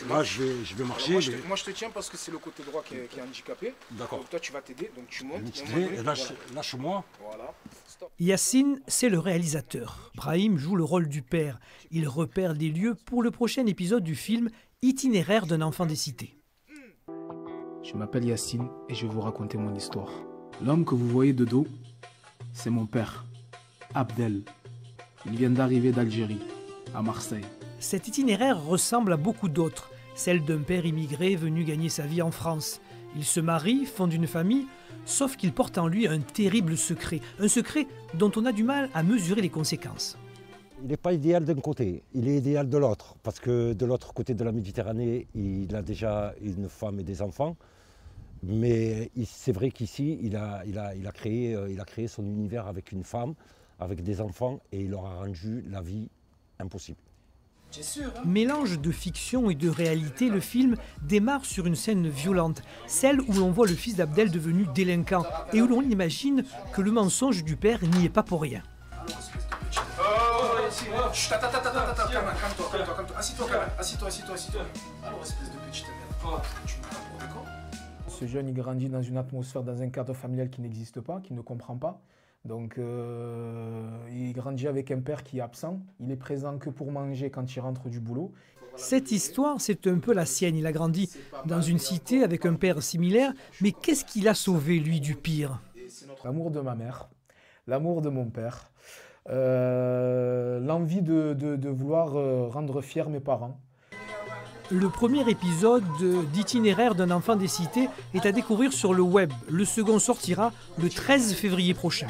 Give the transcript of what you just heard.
Là, je vais marcher. Moi, je te tiens parce que c'est le côté droit qui est handicapé. D'accord. Donc toi, tu vas t'aider, donc tu montes. Et lâche-moi. Voilà. Stop. Yacine, c'est le réalisateur. Brahim joue le rôle du père. Il repère des lieux pour le prochain épisode du film Itinéraire d'un enfant des cités. Je m'appelle Yacine et je vais vous raconter mon histoire. L'homme que vous voyez de dos, c'est mon père, Abdel. Il vient d'arriver d'Algérie, à Marseille. Cet itinéraire ressemble à beaucoup d'autres, celle d'un père immigré venu gagner sa vie en France. Il se marie, fonde une famille, sauf qu'il porte en lui un terrible secret, un secret dont on a du mal à mesurer les conséquences. Il n'est pas idéal d'un côté, il est idéal de l'autre, parce que de l'autre côté de la Méditerranée, il a déjà une femme et des enfants. Mais c'est vrai qu'ici, il a créé son univers avec une femme, avec des enfants, et il leur a rendu la vie impossible. Mélange de fiction et de réalité, le film démarre sur une scène violente, celle où l'on voit le fils d'Abdel devenu délinquant, et où l'on imagine que le mensonge du père n'y est pas pour rien. Calme-toi. Assis-toi. Alors, espèce de petite merde. Tu m'as pour d'accord? Ce jeune, il grandit dans une atmosphère, dans un cadre familial qui n'existe pas, qu'il ne comprend pas. Donc, il grandit avec un père qui est absent. Il est présent que pour manger quand il rentre du boulot. Cette histoire, c'est un peu la sienne. Il a grandi dans une cité avec un père similaire, mais qu'est-ce qui l'a sauvé, lui, du pire? L'amour de ma mère, l'amour de mon père, l'envie de vouloir rendre fiers mes parents. Le premier épisode d'Itinéraire d'un enfant des cités est à découvrir sur le web. Le second sortira le 13 février prochain.